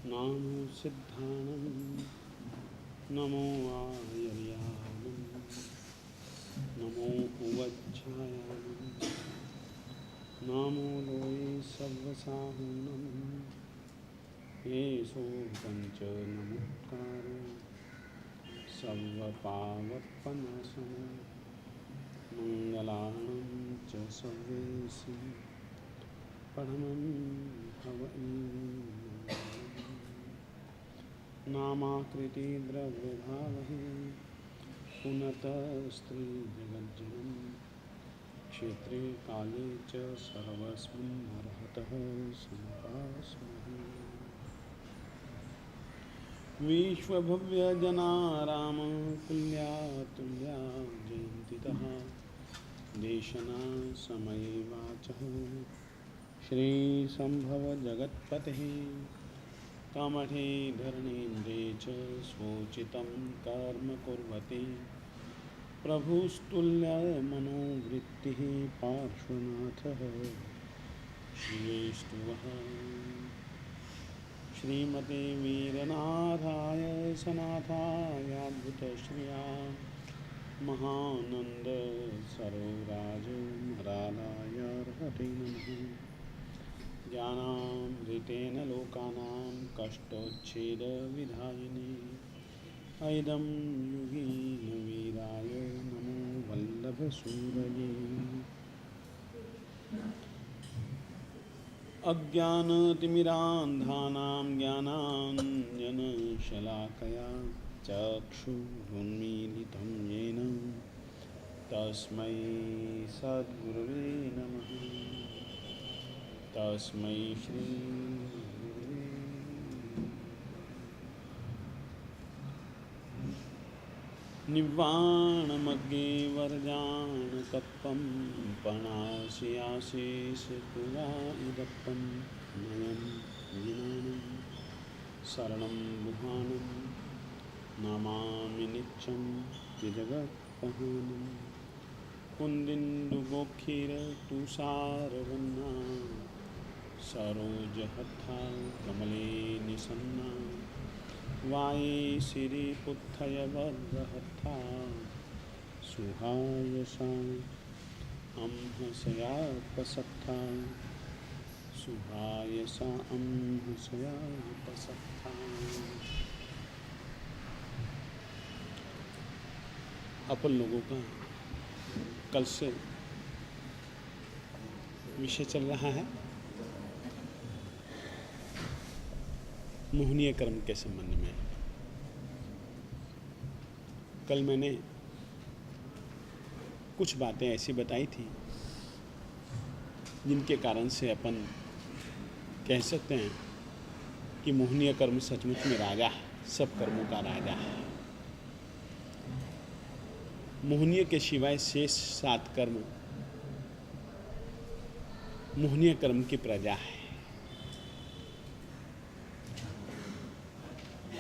नामो सिद्धाणं नमो आयर्यानं नमो उवच्छायानं नमो लोये सर्वसाहुनं येषो पञ्च नमोत्कारो सर्वपावपनाशनं मङ्गलानं च सर्वेषु परमं भवति नामाकृति द्रव्यभावहि पुनतस्त्रीजगज्जनं क्षेत्रे काले च सर्वस्मिन् अर्हतः सम्भास्महे विश्वभव्यजनाराम कुल्यातुल्या जयन्तितः देशना समये वाचः श्रीसम्भव जगत्पतेः कामठे धरणीन्द्रे च स्वोचितं कर्म कुर्वते प्रभुस्तुल्यमनोवृत्तिः पार्श्वनाथः श्रीष्टुवः श्रीमते वीरनाथाय सनाथायाद्भुतश्रिया महानंद सरोराज मरालायार्हते नमः ज्ञानामृतेन लोकानां कष्टोच्छेदविधायिने ऐदं युगीन वीराय नमो वल्लभसूरये अज्ञानतिमिरान्धानां ज्ञानाञ्जनशलाकया चक्षुरुन्मीलितं येन तस्मै सद्गुरुवे नमः तस्मै श्री निवाणमग्गे वरजानकप्पं पणास्याशेषपुरादप्पं नयं विनानं शरणं गुहानं नमामि नित्यं त्रिजगत्पहानं कुन्दिन्दुगोक्षीरतुषारवन्ना सरोजहत्था कमले निसन्ना वाये श्रीपुत्थयवरहत्था सुहायसा अंहसयापसत्था सुहायसा अंहसयापसत्था। अपन लोगों का कल से विषय चल रहा है मोहनीय कर्म के संबंध में। कल मैंने कुछ बातें ऐसी बताई थी जिनके कारण से अपन कह सकते हैं कि मोहनीय कर्म सचमुच में राजा है, सब कर्मों का राजा है। मोहनीय के सिवाय शेष 7 कर्म मोहनीय कर्म की प्रजा है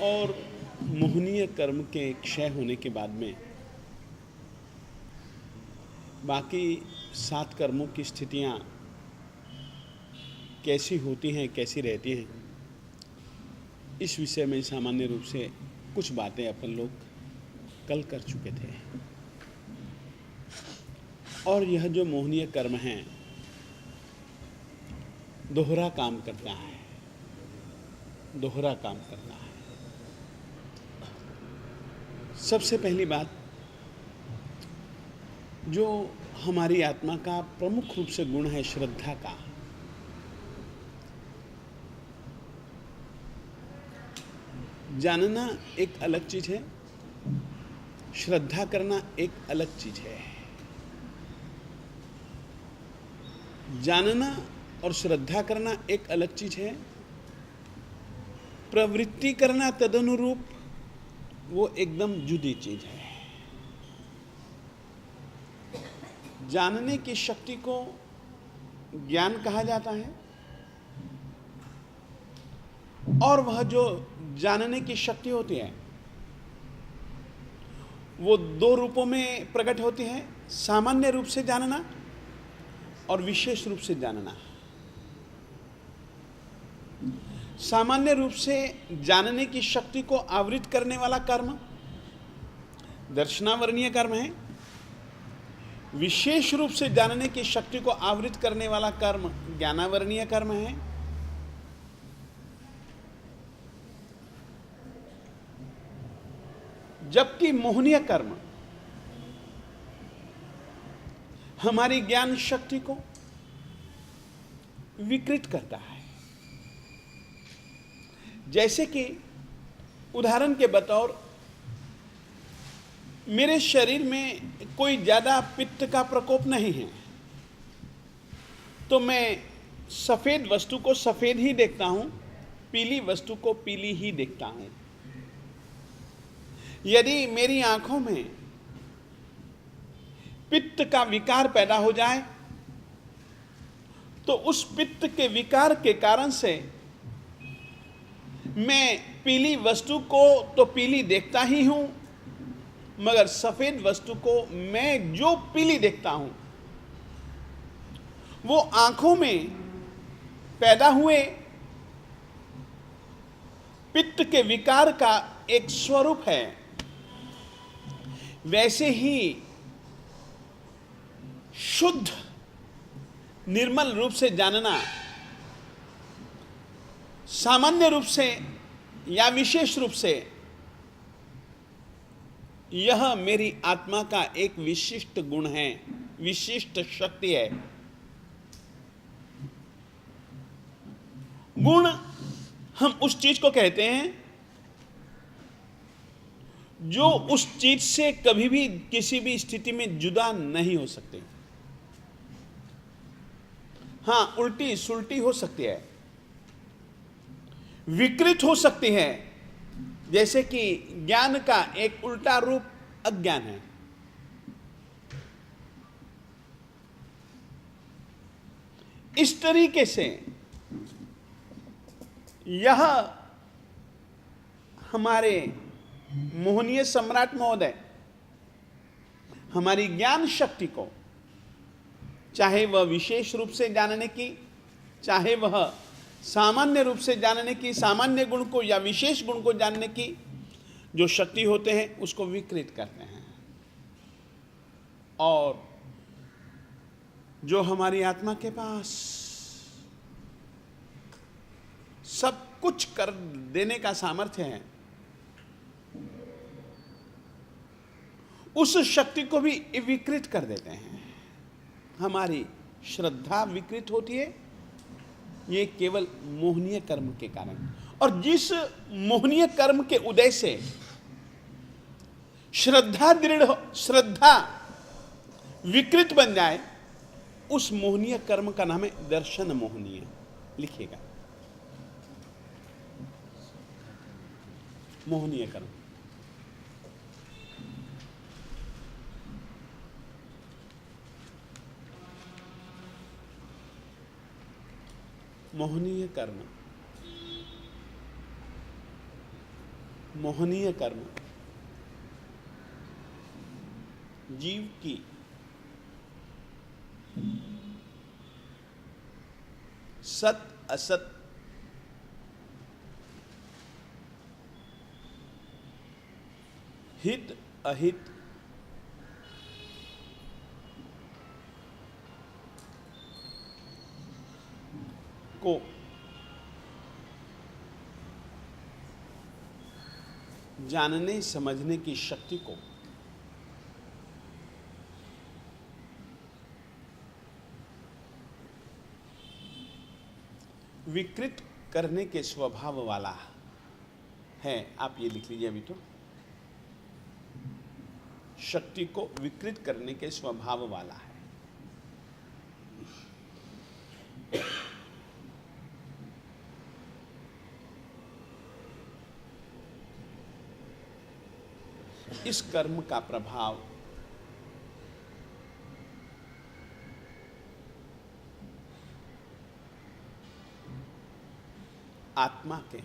और मोहनीय कर्म के क्षय होने के बाद में बाकी 7 कर्मों की स्थितियां कैसी होती हैं, कैसी रहती हैं, इस विषय में सामान्य रूप से कुछ बातें अपन लोग कल कर चुके थे। और यह जो मोहनीय कर्म है दोहरा काम करता है, दोहरा काम करता है। सबसे पहली बात, जो हमारी आत्मा का प्रमुख रूप से गुण है श्रद्धा का, जानना एक अलग चीज है, श्रद्धा करना एक अलग चीज है। जानना और श्रद्धा करना एक अलग चीज है, प्रवृत्ति करना तदनुरूप वो एकदम जुदी चीज है। जानने की शक्ति को ज्ञान कहा जाता है और वह जो जानने की शक्ति होती है वो 2 रूपों में प्रकट होती है, सामान्य रूप से जानना और विशेष रूप से जानना। सामान्य रूप से जानने की शक्ति को आवृत करने वाला कर्म दर्शनावरणीय कर्म है। विशेष रूप से जानने की शक्ति को आवृत करने वाला कर्म ज्ञानावरणीय कर्म है। जबकि मोहनीय कर्म हमारी ज्ञान शक्ति को विकृत करता है। जैसे कि उदाहरण के बतौर मेरे शरीर में कोई ज्यादा पित्त का प्रकोप नहीं है, तो मैं सफेद वस्तु को सफेद ही देखता हूं, पीली वस्तु को पीली ही देखता हूं। यदि मेरी आंखों में पित्त का विकार पैदा हो जाए तो उस पित्त के विकार के कारण से मैं पीली वस्तु को तो पीली देखता ही हूं, मगर सफेद वस्तु को मैं जो पीली देखता हूं वो आंखों में पैदा हुए पित्त के विकार का एक स्वरूप है। वैसे ही शुद्ध निर्मल रूप से जानना सामान्य रूप से या विशेष रूप से यह मेरी आत्मा का एक विशिष्ट गुण है, विशिष्ट शक्ति है। गुण हम उस चीज को कहते हैं जो उस चीज से कभी भी किसी भी स्थिति में जुदा नहीं हो सकते। हां, उल्टी सुलटी हो सकती है, विकृत हो सकती है, जैसे कि ज्ञान का एक उल्टा रूप अज्ञान है। इस तरीके से यह हमारे मोहनीय सम्राट महोदय हमारी ज्ञान शक्ति को, चाहे वह विशेष रूप से जानने की, चाहे वह सामान्य रूप से जानने की, सामान्य गुण को या विशेष गुण को जानने की जो शक्ति होते हैं उसको विकृत करते हैं। और जो हमारी आत्मा के पास सब कुछ कर देने का सामर्थ्य है, उस शक्ति को भी विकृत कर देते हैं। हमारी श्रद्धा विकृत होती है, ये केवल मोहनीय कर्म के कारण। और जिस मोहनीय कर्म के उदय से श्रद्धा विकृत बन जाए, उस मोहनीय कर्म का नाम है दर्शन मोहनीय। लिखिएगा, मोहनीय कर्म। मोहनीय कर्म, मोहनीय कर्म जीव की सत असत, हित अहित, को जानने समझने की शक्ति को विकृत करने के स्वभाव वाला है। आप ये लिख लीजिए अभी तो, शक्ति को विकृत करने के स्वभाव वाला है। इस कर्म का प्रभाव आत्मा के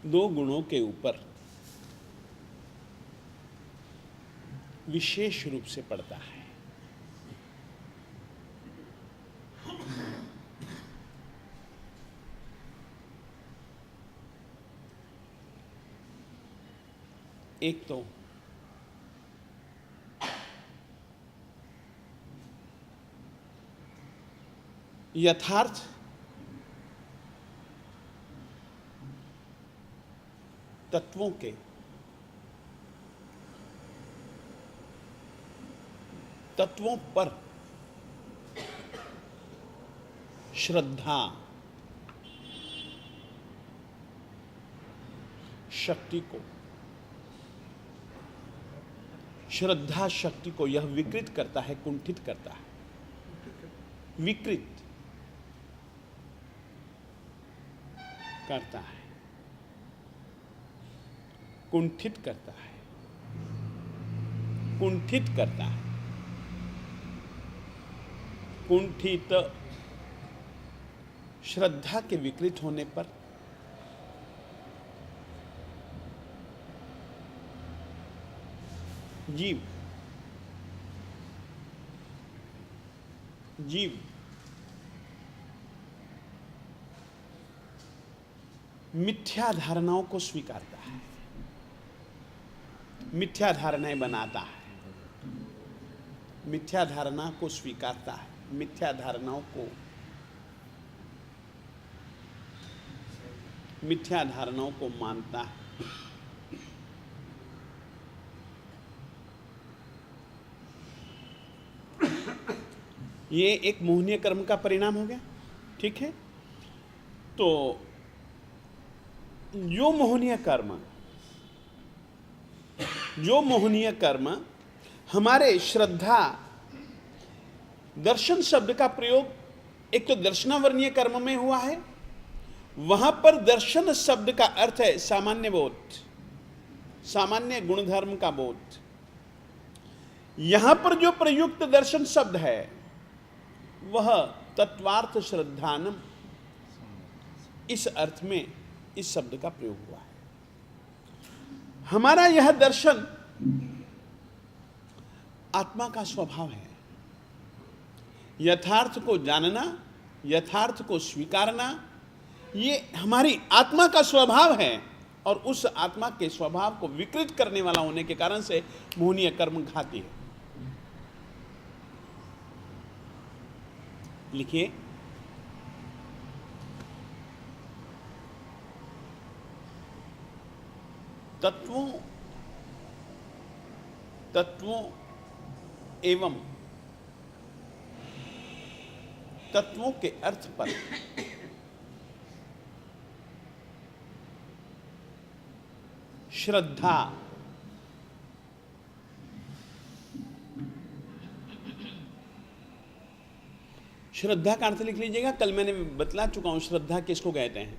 दो गुणों के ऊपर विशेष रूप से पड़ता है। एक तो यथार्थ तत्वों के तत्वों पर श्रद्धा शक्ति को, श्रद्धा शक्ति को यह विकृत करता है, कुंठित करता है, विकृत करता है, कुंठित करता है, कुंठित करता है। कुंठित श्रद्धा के विकृत होने पर जीव मिथ्या धारणाओं को स्वीकारता है, मिथ्या धारणाएं बनाता है, मिथ्या धारणा को स्वीकारता है, मिथ्या धारणाओं को, मिथ्या धारणाओं को मानता है। ये एक मोहनीय कर्म का परिणाम हो गया, ठीक है। तो जो मोहनीय कर्म हमारे श्रद्धा दर्शन शब्द का प्रयोग एक तो दर्शनावर्णीय कर्म में हुआ है, वहां पर दर्शन शब्द का अर्थ है सामान्य बोध, सामान्य गुणधर्म का बोध। यहां पर जो प्रयुक्त दर्शन शब्द है वह तत्वार्थ श्रद्धानम, इस अर्थ में इस शब्द का प्रयोग हुआ है। हमारा यह दर्शन आत्मा का स्वभाव है, यथार्थ को जानना, यथार्थ को स्वीकारना, ये हमारी आत्मा का स्वभाव है। और उस आत्मा के स्वभाव को विकृत करने वाला होने के कारण से मोहनीय कर्म घाती है। लिखिए, तत्वों एवं तत्वों के अर्थ पर श्रद्धा श्रद्धा का अर्थ लिख लीजिएगा। कल मैंने बतला चुका हूं श्रद्धा किसको कहते हैं।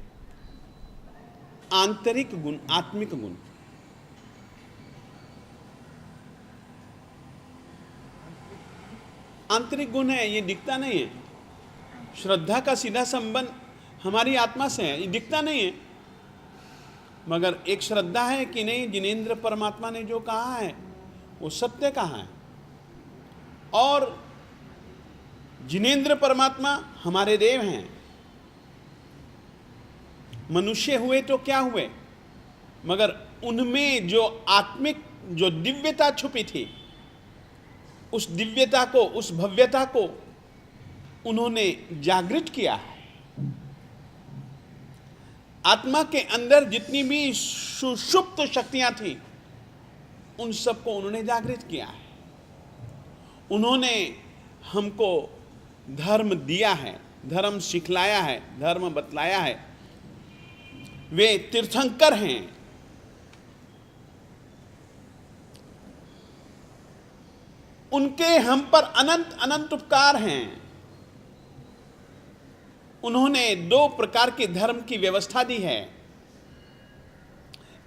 आंतरिक गुण, आत्मिक गुण। आंतरिक गुण है, ये दिखता नहीं है। श्रद्धा का सीधा संबंध हमारी आत्मा से है, ये दिखता नहीं है, मगर एक श्रद्धा है कि नहीं, जिनेंद्र परमात्मा ने जो कहा है वो सत्य कहा है। और जिनेंद्र परमात्मा हमारे देव हैं। मनुष्य हुए तो क्या हुए, मगर उनमें जो आत्मिक जो दिव्यता छुपी थी, उस दिव्यता को, उस भव्यता को उन्होंने जागृत किया है। आत्मा के अंदर जितनी भी सुषुप्त शक्तियां थी, उन सबको उन्होंने जागृत किया है। उन्होंने हमको धर्म दिया है, धर्म सिखलाया है, धर्म बतलाया है। वे तीर्थंकर हैं। उनके हम पर अनंत अनंत उपकार हैं। उन्होंने 2 प्रकार के धर्म की व्यवस्था दी है।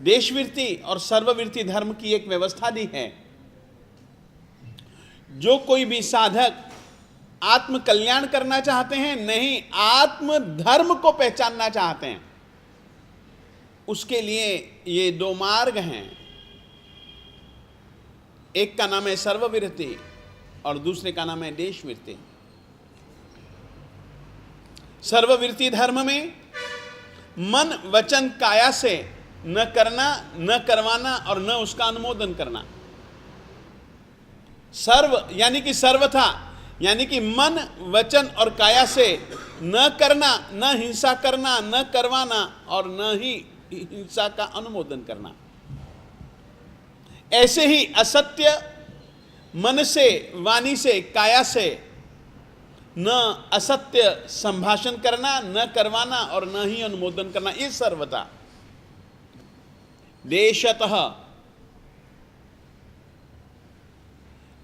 देशवृत्ति और सर्ववृत्ति धर्म की एक व्यवस्था दी है। जो कोई भी साधक आत्म कल्याण करना चाहते हैं, नहीं आत्म धर्म को पहचानना चाहते हैं, उसके लिए ये 2 मार्ग हैं। एक का नाम है सर्ववृत्ति और दूसरे का नाम है देशवृत्ति। सर्ववृत्ति धर्म में मन वचन काया से न करना, न करवाना और न उसका अनुमोदन करना। सर्व यानी कि सर्वथा, यानी कि मन, वचन और काया से न करना, न हिंसा करना, न करवाना और न ही हिंसा का अनुमोदन करना। ऐसे ही असत्य मन से, वाणी से, काया से न असत्य संभाषण करना, न करवाना और न ही अनुमोदन करना, ये सर्वथा। देशतः,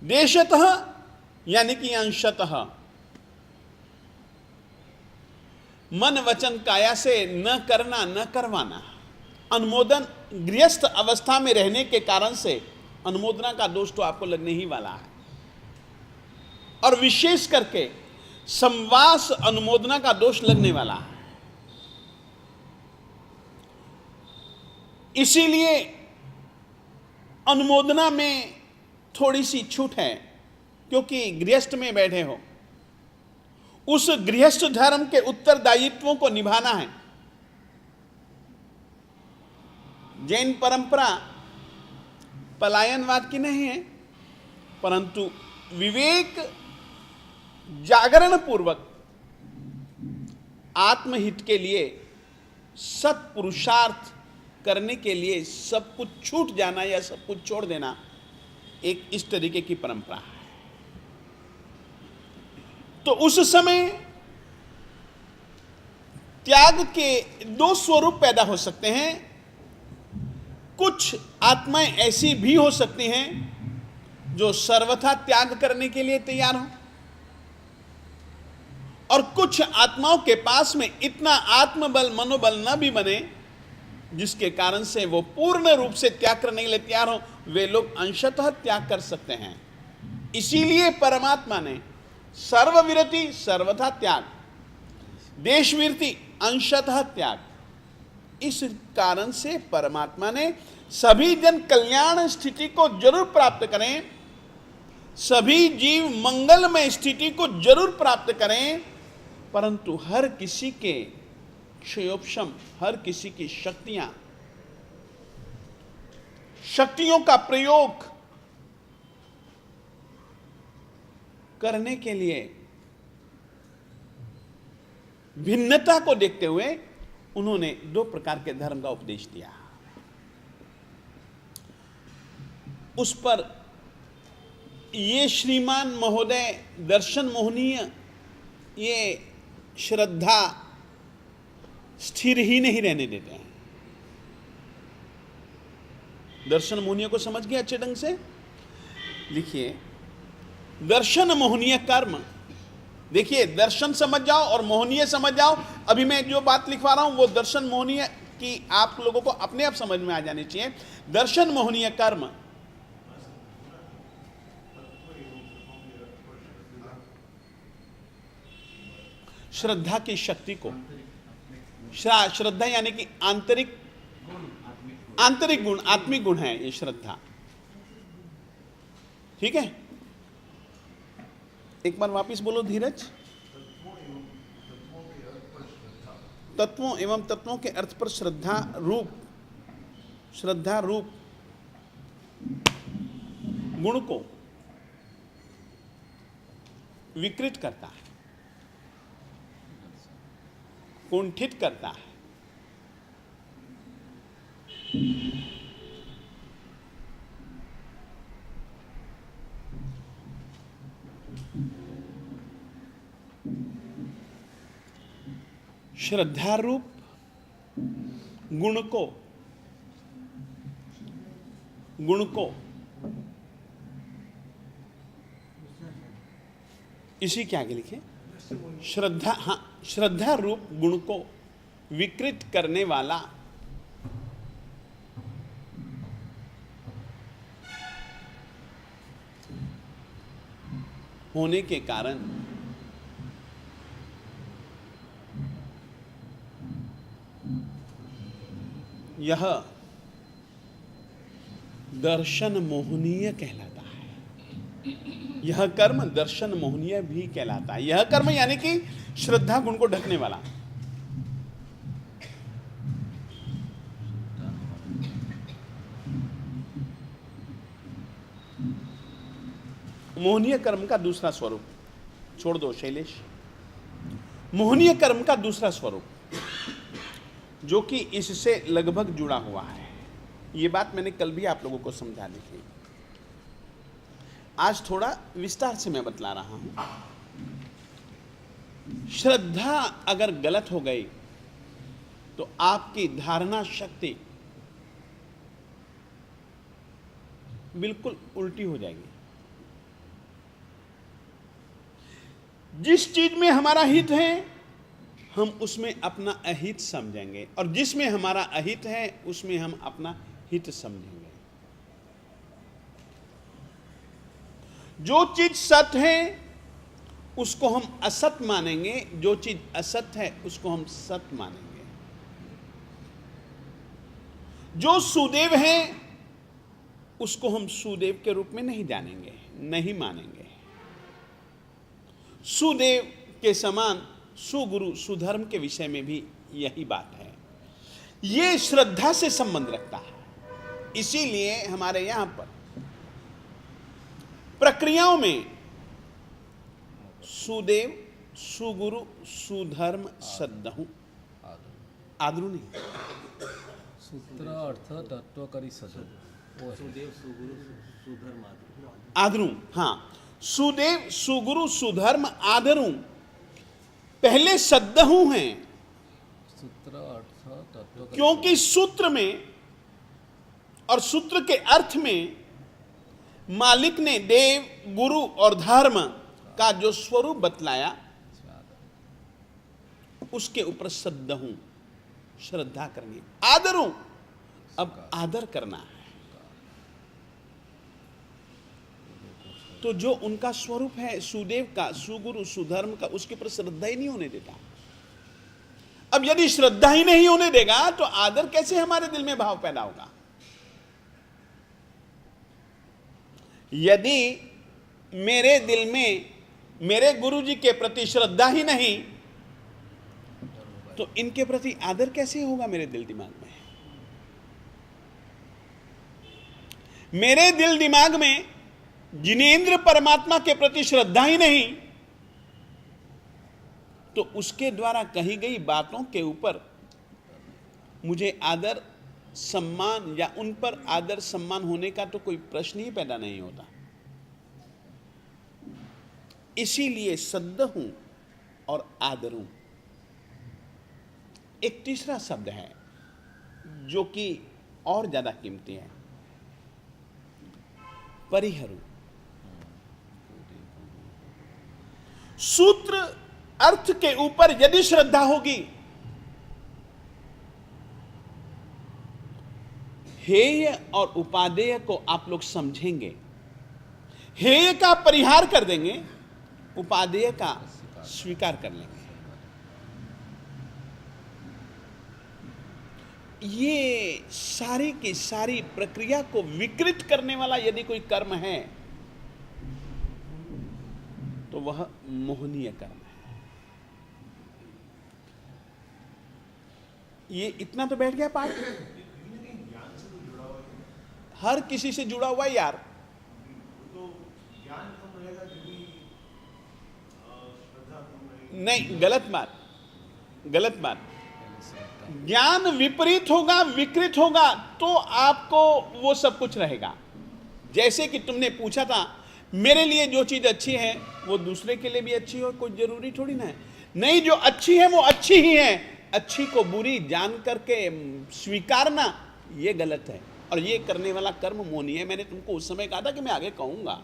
देशतः यानी कि अंशतः, मन वचन काया से न करना, न करवाना। अनुमोदन गृहस्थ अवस्था में रहने के कारण से अनुमोदना का दोष तो आपको लगने ही वाला है, और विशेष करके संवास अनुमोदना का दोष लगने वाला है। इसीलिए अनुमोदना में थोड़ी सी छूट है, क्योंकि गृहस्थ में बैठे हो, उस गृहस्थ धर्म के उत्तरदायित्वों को निभाना है। जैन परंपरा पलायनवाद की नहीं है, परंतु विवेक जागरण पूर्वक आत्महित के लिए, सत्पुरुषार्थ करने के लिए सब कुछ छूट जाना या सब कुछ छोड़ देना, एक इस तरीके की परंपरा है। तो उस समय त्याग के दो स्वरूप पैदा हो सकते हैं। कुछ आत्माएं ऐसी भी हो सकती हैं जो सर्वथा त्याग करने के लिए तैयार हो, और कुछ आत्माओं के पास में इतना आत्मबल, मनोबल न भी बने जिसके कारण से वो पूर्ण रूप से त्याग करने के लिए तैयार हो। वे लोग अंशतः त्याग कर सकते हैं। इसीलिए परमात्मा ने सर्वविरति सर्वथा त्याग, देशविरति अंशतः त्याग, इस कारण से परमात्मा ने सभी जन कल्याण स्थिति को जरूर प्राप्त करें, सभी जीव मंगलमय स्थिति को जरूर प्राप्त करें, परंतु हर किसी के क्षयोपशम, हर किसी की शक्तियों का प्रयोग करने के लिए भिन्नता को देखते हुए उन्होंने दो प्रकार के धर्म का उपदेश दिया। उस पर ये श्रीमान महोदय दर्शन मोहनीय, ये श्रद्धा स्थिर ही नहीं रहने देते हैं। दर्शन मोहनीय को समझ गए अच्छे ढंग से? लिखिए, दर्शन मोहनीय कर्म। देखिए, दर्शन समझ जाओ और मोहनीय समझ जाओ। अभी मैं जो बात लिखवा रहा हूं वो दर्शन मोहनीय की आप लोगों को अपने आप समझ में आ जानी चाहिए। दर्शन मोहनीय कर्म श्रद्धा की शक्ति को, श्रद्धा यानी कि आंतरिक गुण, आत्मिक गुण है ये श्रद्धा। ठीक है, एक बार वापिस बोलो धीरज। तत्वों एवं तत्वों के अर्थ पर श्रद्धा रूप गुण को विकृत करता है, कुंठित करता है। श्रद्धा रूप गुण को इसी के आगे लिखे, श्रद्धा रूप गुण को विकृत करने वाला होने के कारण यह दर्शन मोहनीय कहलाता है। यह कर्म दर्शन मोहनीय भी कहलाता है। यह कर्म यानी कि श्रद्धा गुण को ढकने वाला। मोहनीय कर्म का दूसरा स्वरूप, छोड़ दो शैलेश, मोहनीय कर्म का दूसरा स्वरूप जो कि इससे लगभग जुड़ा हुआ है। ये बात मैंने कल भी आप लोगों को समझा दी थी, आज थोड़ा विस्तार से मैं बतला रहा हूं। श्रद्धा अगर गलत हो गई तो आपकी धारणा शक्ति बिल्कुल उल्टी हो जाएगी। जिस चीज में हमारा हित है हम उसमें अपना अहित समझेंगे, और जिसमें हमारा अहित है उसमें हम अपना हित समझेंगे। जो चीज सत्य है उसको हम असत मानेंगे, जो चीज असत है उसको हम सत्य मानेंगे। जो सुदेव है उसको हम सुदेव के रूप में नहीं जानेंगे, नहीं मानेंगे। सुदेव के समान सुगुरु सुधर्म के विषय में भी यही बात है। यह श्रद्धा से संबंध रखता है। इसीलिए हमारे यहां पर प्रक्रियाओं में सुदेव, सुगुरु, सुधर्म, सद्दहु, आदरू नहीं, सूत्र अर्थ तत्व करी सदो, सुदेव सुगुरु सुधर्म आदरू। हाँ, सुदेव सुगुरु सुधर्म आदरू पहले सद्दहु हैं, सूत्र अर्थ तत्व करी क्योंकि सूत्र में और सूत्र के अर्थ में मालिक ने देव, गुरु और धर्म का जो स्वरूप बतलाया उसके ऊपर सद्दहु, श्रद्धा करनी, आदरू, अब आदर करना है। तो जो उनका स्वरूप है सुदेव का, सुगुरु, सुधर्म का, उसके ऊपर श्रद्धा ही नहीं होने देता। अब यदि श्रद्धा ही नहीं होने देगा तो आदर कैसे हमारे दिल में भाव पैदा होगा? यदि मेरे दिल में मेरे गुरु जी के प्रति श्रद्धा ही नहीं तो इनके प्रति आदर कैसे होगा मेरे दिल दिमाग में? मेरे दिल दिमाग में जिनेंद्र परमात्मा के प्रति श्रद्धा ही नहीं तो उसके द्वारा कही गई बातों के ऊपर मुझे आदर सम्मान या उन पर आदर सम्मान होने का तो कोई प्रश्न ही पैदा नहीं होता। इसीलिए सद्दहु और आदरू। एक तीसरा शब्द है जो कि और ज्यादा कीमती है, परिहरू। सूत्र अर्थ के ऊपर यदि श्रद्धा होगी, हेय और उपादेय को आप लोग समझेंगे, हेय का परिहार कर देंगे, उपादेय का स्वीकार कर लेंगे। ये सारी की सारी प्रक्रिया को विकृत करने वाला यदि कोई कर्म है तो वह मोहनीय कर्म है। ये इतना तो बैठ गया पाठ, हर किसी से जुड़ा हुआ है यार। नहीं, गलत बात, गलत बात। ज्ञान विपरीत होगा, विकृत होगा तो आपको वो सब कुछ रहेगा। जैसे कि तुमने पूछा था मेरे लिए जो चीज अच्छी है वो दूसरे के लिए भी अच्छी हो, कोई जरूरी थोड़ी ना है। नहीं, जो अच्छी है वो अच्छी ही है, अच्छी को बुरी जान करके स्वीकारना ये गलत है, और ये करने वाला कर्म मोहनीय है। मैंने तुमको उस समय कहा था कि मैं आगे कहूंगा।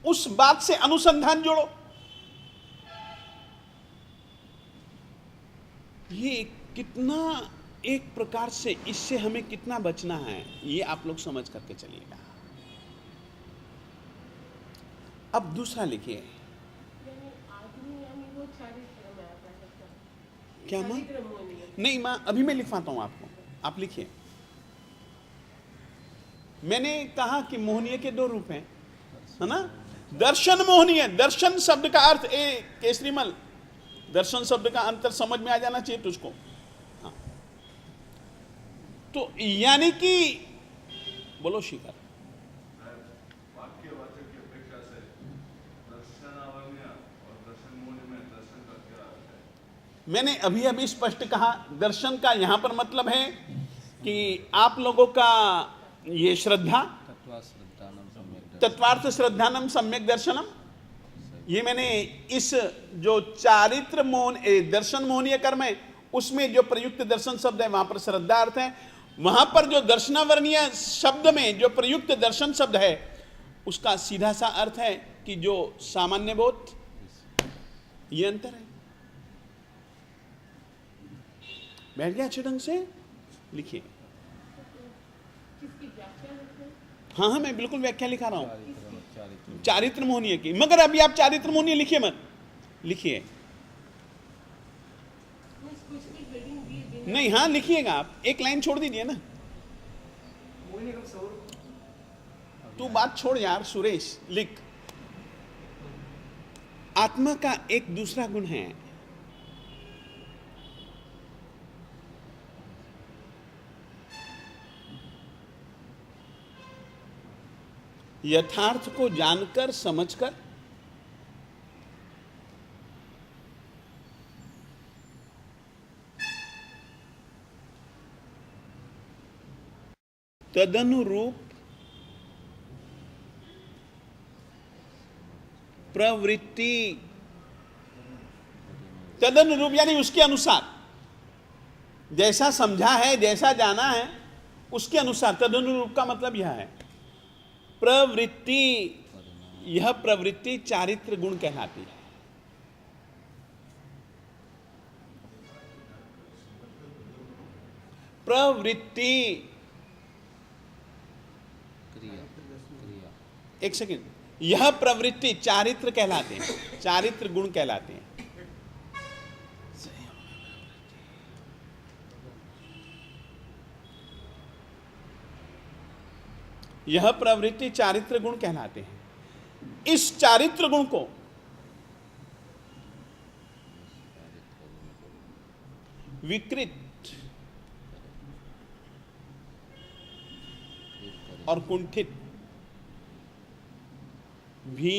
उस बात से अनुसंधान जोड़ो। ये कितना एक प्रकार से इससे हमें कितना बचना है ये आप लोग समझ करके चलिएगा। अब दूसरा लिखिए। क्या माँ? नहीं माँ, अभी मैं लिखवाता हूं आपको, आप लिखिए। मैंने कहा कि मोहनीय के दो रूप हैं, है ना? दर्शन मोहनीय। दर्शन शब्द का अर्थ केसरीमल, दर्शन शब्द का अंतर समझ में आ जाना चाहिए तुझको। हाँ, तो यानी कि बोलो शिखर, वाक्यवाचक की अपेक्षा से दर्शनावन्य और दर्शन मूल्य में दर्शन का क्या अर्थ है? मैंने अभी अभी स्पष्ट कहा, दर्शन का यहां पर मतलब है कि आप लोगों का ये श्रद्धा, तत्वा श्रद्धानम सम्यक तत्वार्थ श्रद्धानम सम्यक दर्शनम, ये मैंने इस जो चारित्र मोहन दर्शन मोहनीय कर्म है उसमें जो प्रयुक्त दर्शन शब्द है वहां पर श्रद्धा अर्थ है। वहां पर जो दर्शनावर्णीय शब्द में जो प्रयुक्त दर्शन शब्द है उसका सीधा सा अर्थ है कि जो सामान्य बोध, ये अंतर है। बैठ गया अच्छे ढंग से, लिखिए। हाँ हाँ, मैं बिल्कुल व्याख्या लिखा रहा हूं, चारित्र चारित्र मोहनीय की। मगर अभी आप चारित्र मोहनीय लिखिए मत, लिखिए नहीं, हाँ लिखिएगा आप, एक लाइन छोड़ दीजिए ना। तू बात छोड़ यार सुरेश, लिख। आत्मा का एक दूसरा गुण है, यथार्थ को जानकर समझकर तदनुरूप प्रवृत्ति, तदनुरूप यानी उसके अनुसार, जैसा समझा है जैसा जाना है उसके अनुसार। तदनुरूप का मतलब यह है प्रवृत्ति, यह प्रवृत्ति चारित्र गुण कहलाती है। प्रवृत्ति, क्रिया एक सेकंड, यह प्रवृत्ति चारित्र कहलाते हैं, चारित्र गुण कहलाते हैं। यह प्रवृत्ति चारित्र गुण कहलाते हैं। इस चारित्र गुण को विकृत और कुंठित भी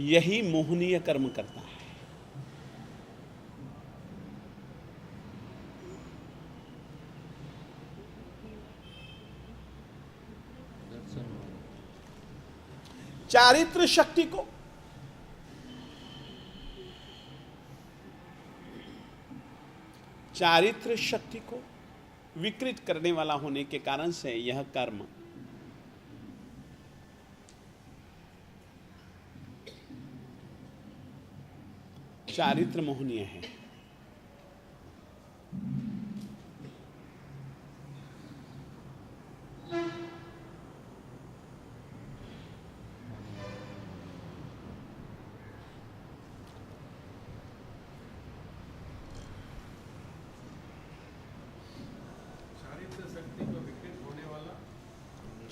यही मोहनीय कर्म करता है। चारित्र शक्ति को चारित्र शक्ति को विकृत करने वाला होने के कारण से यह कर्म चारित्र मोहनीय है।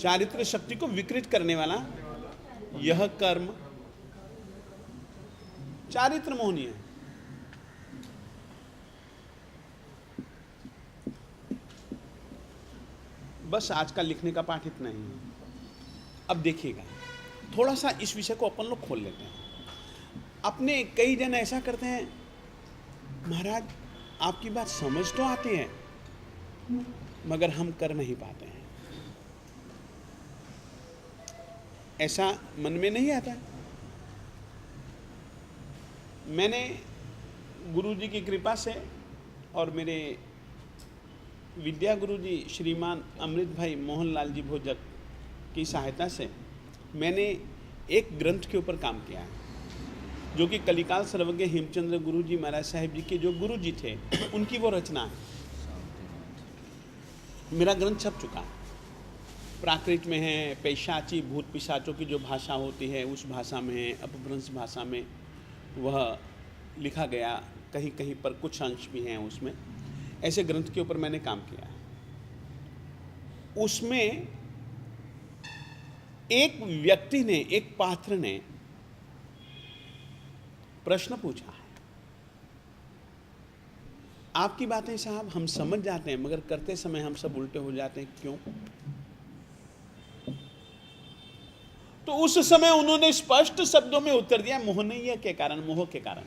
चारित्र शक्ति को विकृत करने वाला यह कर्म चारित्र मोहनीय है। बस आज का लिखने का पाठ इतना ही है। अब देखिएगा, थोड़ा सा इस विषय को अपन लोग खोल लेते हैं। अपने कई जन ऐसा करते हैं, महाराज आपकी बात समझ तो आती है मगर हम कर नहीं पाते हैं। ऐसा मन में नहीं आता है। मैंने गुरु जी की कृपा से और मेरे विद्या गुरु जी श्रीमान अमृत भाई मोहनलाल जी भोजक की सहायता से मैंने एक ग्रंथ के ऊपर काम किया है, जो कि कलिकाल सर्वज्ञ हेमचंद्र गुरु जी महाराज साहिब जी के जो गुरु जी थे उनकी वो रचना है। मेरा ग्रंथ छप चुका है, प्राकृत में है, पैशाची भूत पिशाचों की जो भाषा होती है उस भाषा में है, अपभ्रंश भाषा में वह लिखा गया, कहीं कहीं पर कुछ अंश भी हैं उसमें। ऐसे ग्रंथ के ऊपर मैंने काम किया है। उसमें एक व्यक्ति ने, एक पात्र ने प्रश्न पूछा है आपकी बातें साहब हम समझ जाते हैं, मगर करते समय हम सब उल्टे हो जाते हैं, क्यों? तो उस समय उन्होंने स्पष्ट शब्दों में उत्तर दिया, मोहनीय के कारण, मोह के कारण।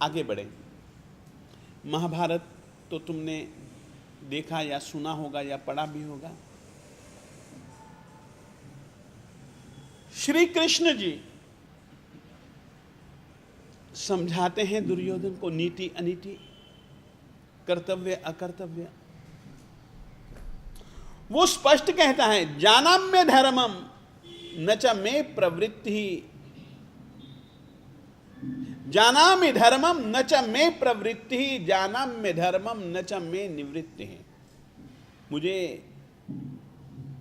आगे बढ़े। महाभारत तो तुमने देखा या सुना होगा या पढ़ा भी होगा। श्री कृष्ण जी समझाते हैं दुर्योधन को नीति अनीति, कर्तव्य अकर्तव्य। वो स्पष्ट कहता है, जानाम्य धर्मम न च मे प्रवृत्ति, जानामि धर्मम न च मे प्रवृत्ति, जानाम्य धर्मम न च मे निवृत्ति। मुझे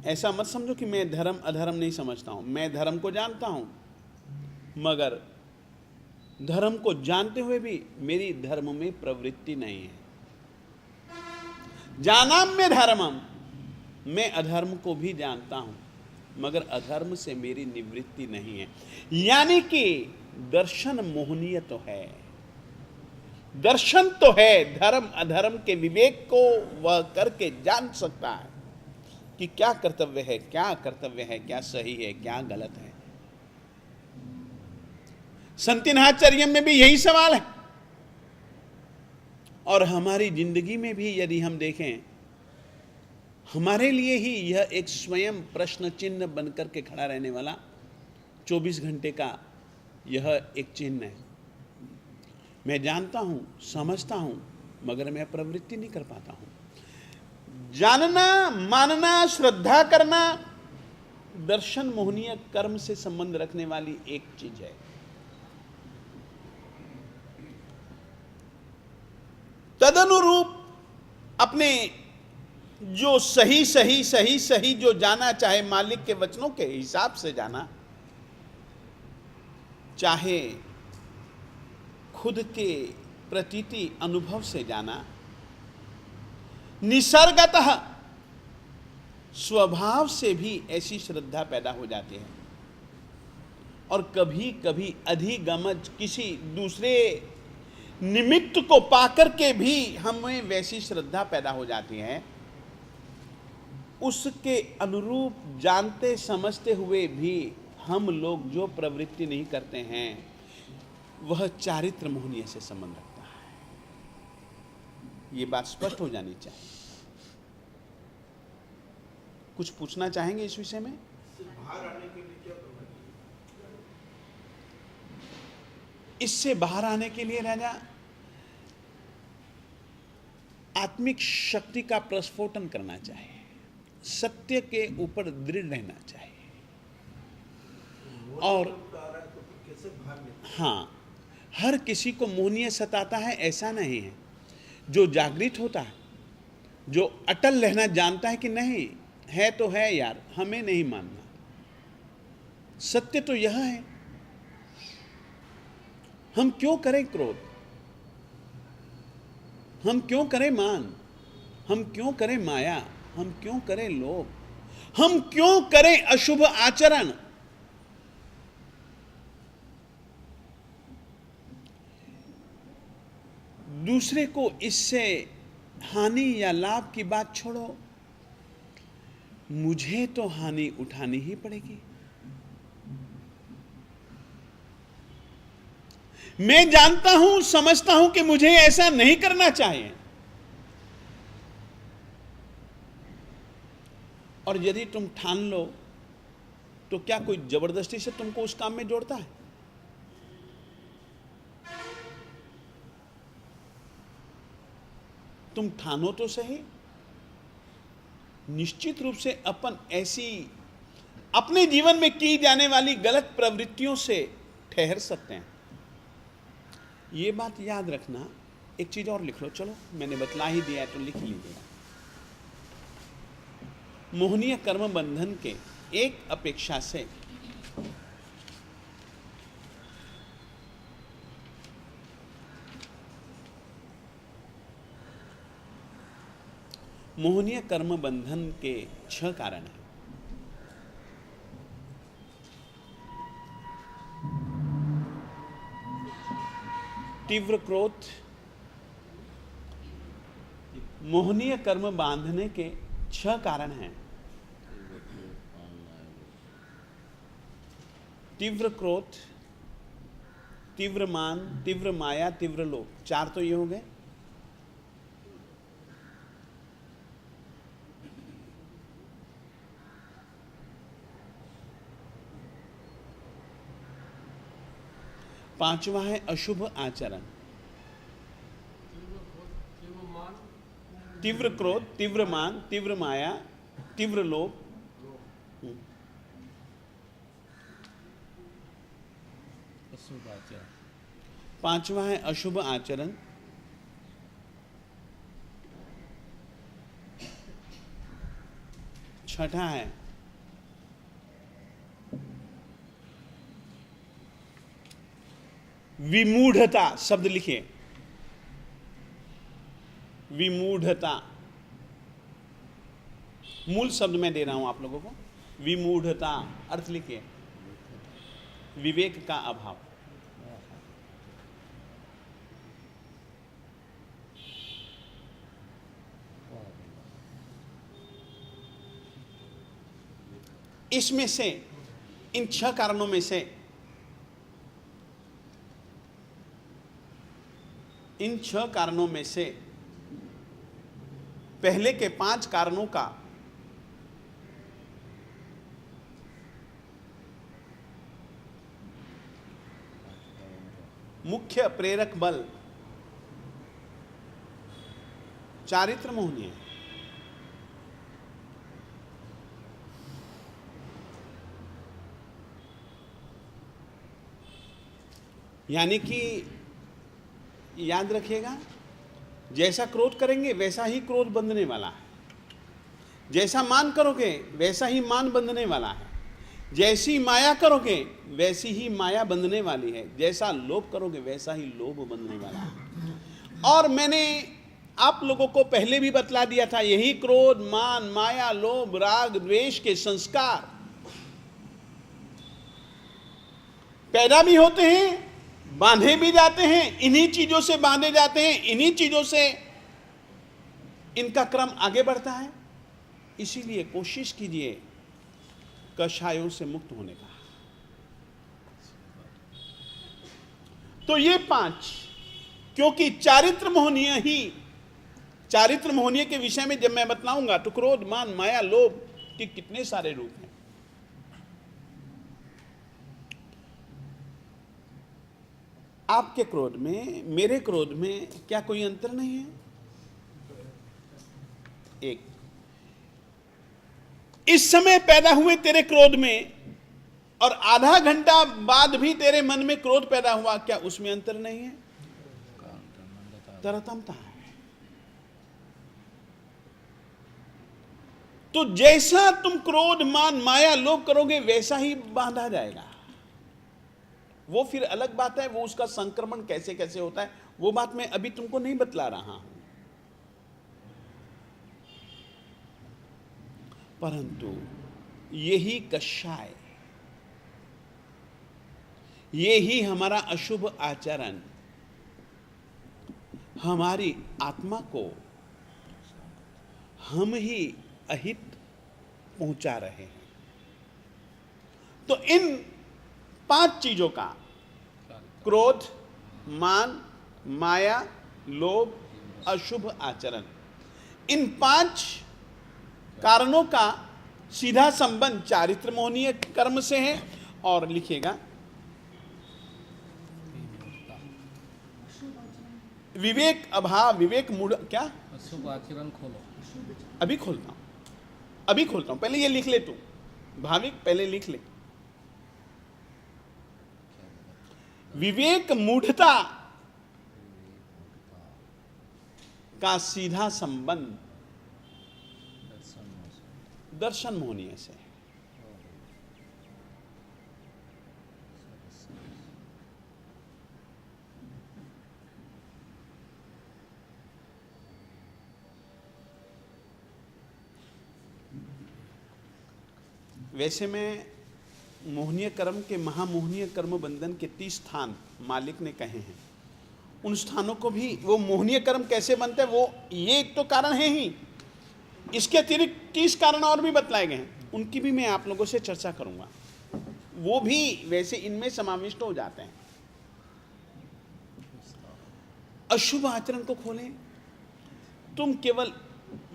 ऐसा मत समझो कि मैं धर्म अधर्म नहीं समझता हूं। मैं धर्म को जानता हूं, मगर धर्म को जानते हुए भी मेरी धर्म में प्रवृत्ति नहीं है। जानाम्य धर्मम, मैं अधर्म को भी जानता हूं, मगर अधर्म से मेरी निवृत्ति नहीं है। यानी कि दर्शन मोहनीय तो है, दर्शन तो है, धर्म अधर्म के विवेक को वह करके जान सकता है कि क्या कर्तव्य है, क्या अकर्तव्य है, क्या सही है, क्या गलत है। संतिनाचर्यम में भी यही सवाल है, और हमारी जिंदगी में भी यदि हम देखें, हमारे लिए ही यह एक स्वयं प्रश्न चिन्ह बनकर के खड़ा रहने वाला 24 घंटे का यह एक चिन्ह है। मैं जानता हूं, समझता हूं, मगर मैं प्रवृत्ति नहीं कर पाता हूं। जानना, मानना, श्रद्धा करना दर्शन मोहनीय कर्म से संबंध रखने वाली एक चीज है। तदनुरूप अपने जो सही जो जाना, चाहे मालिक के वचनों के हिसाब से जाना, चाहे खुद के प्रतीति अनुभव से जाना, निसर्गतः स्वभाव से भी ऐसी श्रद्धा पैदा हो जाती है। और कभी कभी अधिगमज किसी दूसरे निमित्त को पाकर के भी हमें वैसी श्रद्धा पैदा हो जाती है। उसके अनुरूप जानते समझते हुए भी हम लोग जो प्रवृत्ति नहीं करते हैं, वह चारित्र मोहनीय से संबंध रखता है। ये बात स्पष्ट हो जानी चाहिए। कुछ पूछना चाहेंगे इस विषय में? इससे बाहर आने के लिए राजा आत्मिक शक्ति का प्रस्फोटन करना चाहिए, सत्य के ऊपर दृढ़ रहना चाहिए। और हाँ, हर किसी को मोहनीय सताता है ऐसा नहीं है। जो जागृत होता है, जो अटल रहना जानता है कि नहीं है तो है यार, हमें नहीं मानना, सत्य तो यह है। हम क्यों करें क्रोध, हम क्यों करें मान, हम क्यों करें माया, हम क्यों करें लोभ, हम क्यों करें अशुभ आचरण? दूसरे को इससे हानि या लाभ की बात छोड़ो, मुझे तो हानि उठानी ही पड़ेगी। मैं जानता हूं, समझता हूं कि मुझे ऐसा नहीं करना चाहिए, और यदि तुम ठान लो तो क्या कोई जबरदस्ती से तुमको उस काम में जोड़ता है? तुम ठानो तो सही। निश्चित रूप से अपन ऐसी अपने जीवन में की जाने वाली गलत प्रवृत्तियों से ठहर सकते हैं। ये बात याद रखना। एक चीज और लिख लो, चलो मैंने बतला ही दिया है तो लिख लीजिएगा। मोहनीय कर्म बंधन के एक अपेक्षा से मोहनीय कर्म बंधन के 6 कारण हैं। तीव्र क्रोध, मोहनीय कर्म बांधने के 6 कारण हैं। तीव्र क्रोध, तीव्र मान, तीव्र माया, तीव्र लोभ, 4 तो ये हो गए। पांचवा है अशुभ आचरण। तीव्र क्रोध, तीव्र मान, तीव्र माया, तीव्र लोभ। अशुभ आचरण। पांचवा है अशुभ आचरण। छठा है विमूढ़ता। शब्द लिखिए, विमूढ़ता। मूल शब्द मैं दे रहा हूं आप लोगों को। विमूढ़ता अर्थ लिखिए, विवेक का अभाव। इसमें से, इन 6 कारणों में से, इन 6 कारणों में से पहले के 5 कारणों का मुख्य प्रेरक बल चारित्र मोहनी है। यानी कि याद रखिएगा, जैसा क्रोध करेंगे वैसा ही क्रोध बंधने वाला है, जैसा मान करोगे वैसा ही मान बंधने वाला है, जैसी माया करोगे वैसी ही माया बंधने वाली है, जैसा लोभ करोगे वैसा ही लोभ बंधने वाला है। और मैंने आप लोगों को पहले भी बतला दिया था, यही क्रोध, मान, माया, लोभ, राग, द्वेष के संस्कार पैदा भी होते हैं, बांधे भी जाते हैं, इन्हीं चीजों से बांधे जाते हैं, इन्हीं चीजों से इनका क्रम आगे बढ़ता है। इसीलिए कोशिश कीजिए कषायों से मुक्त होने का। तो ये 5, क्योंकि चारित्र मोहनीय के विषय में जब मैं बतलाऊंगा तो क्रोध, मान, माया, लोभ के कितने सारे रूप हैं। आपके क्रोध में, मेरे क्रोध में क्या कोई अंतर नहीं है? एक, इस समय पैदा हुए तेरे क्रोध में और आधा घंटा बाद भी तेरे मन में क्रोध पैदा हुआ, क्या उसमें अंतर नहीं है? तरतमता है। तो जैसा तुम क्रोध, मान, माया, लोभ करोगे वैसा ही बांधा जाएगा। वो फिर अलग बात है, वो उसका संक्रमण कैसे कैसे होता है, वो बात मैं अभी तुमको नहीं बतला रहा हूं। परंतु यही कषाय, यही हमारा अशुभ आचरण हमारी आत्मा को हम ही अहित पहुंचा रहे हैं। तो इन 5 चीजों का, क्रोध, मान, माया, लोभ, अशुभ आचरण, इन 5 कारणों का सीधा संबंध चारित्र मोहनीय कर्म से है। और लिखिएगा, विवेक अभाव, विवेक मूढ़, क्या अशुभ आचरण खोलो। अभी खोलता हूं, पहले ये लिख ले तू भाविक, पहले लिख ले। विवेक मूढ़ता का सीधा संबंध दर्शन मोहनीय से है। वैसे में मोहनीय कर्म के, महामोहनीय कर्म बंधन के 30 स्थान मालिक ने कहे हैं, उन स्थानों को भी, वो मोहनीय कर्म कैसे बनते हैं, वो ये एक तो कारण है ही, इसके अतिरिक्त 30 कारण और भी बतलाए गए हैं, उनकी भी मैं आप लोगों से चर्चा करूंगा। वो भी वैसे इनमें समाविष्ट हो जाते हैं। अशुभ आचरण को खोलें। तुम केवल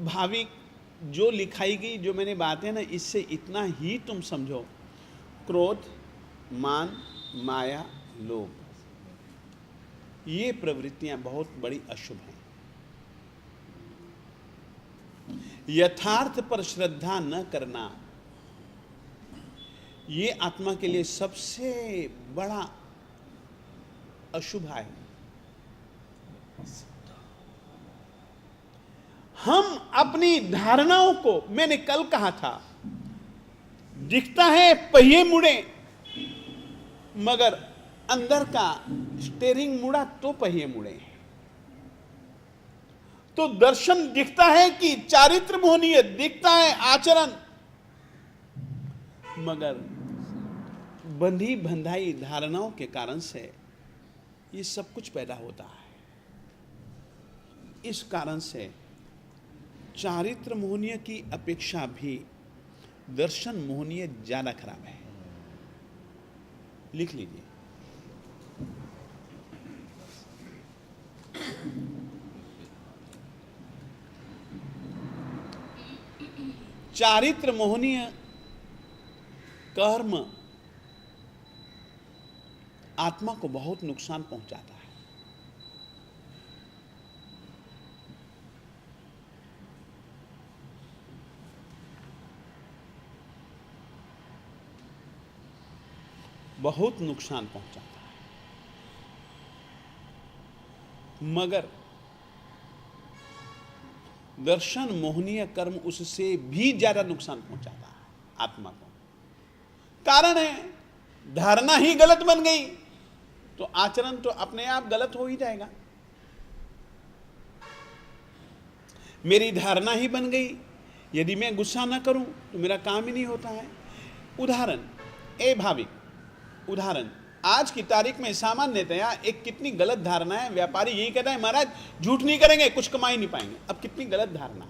भाविक जो लिखाई गई, जो मैंने बातें ना, इससे इतना ही तुम समझो, क्रोध, मान, माया, लोभ, ये प्रवृत्तियां बहुत बड़ी अशुभ हैं। यथार्थ पर श्रद्धा न करना, ये आत्मा के लिए सबसे बड़ा अशुभ है। हम अपनी धारणाओं को, मैंने कल कहा था, दिखता है पहिए मुड़े, मगर अंदर का स्टेयरिंग मुड़ा तो पहिए मुड़े। तो दर्शन दिखता है कि चारित्र मोहनीय दिखता है आचरण, मगर बंधी बंधाई धारणाओं के कारण से ये सब कुछ पैदा होता है। इस कारण से चारित्र मोहनीय की अपेक्षा भी दर्शन मोहनीय ज्यादा खराब है। लिख लीजिए। चारित्र मोहनीय कर्म आत्मा को बहुत नुकसान पहुंचाता है। बहुत नुकसान पहुंचाता है। मगर दर्शन मोहनीय कर्म उससे भी ज्यादा नुकसान पहुंचाता है आत्मा को। कारण है, धारणा ही गलत बन गई तो आचरण तो अपने आप गलत हो ही जाएगा। मेरी धारणा ही बन गई, यदि मैं गुस्सा ना करूं तो मेरा काम ही नहीं होता है। उदाहरण, ए भाविक, उदाहरण, आज की तारीख में सामान्यतया एक कितनी गलत धारणा है। व्यापारी यही कहता है, महाराज झूठ नहीं करेंगे कुछ कमा ही नहीं पाएंगे। अब कितनी गलत धारणा।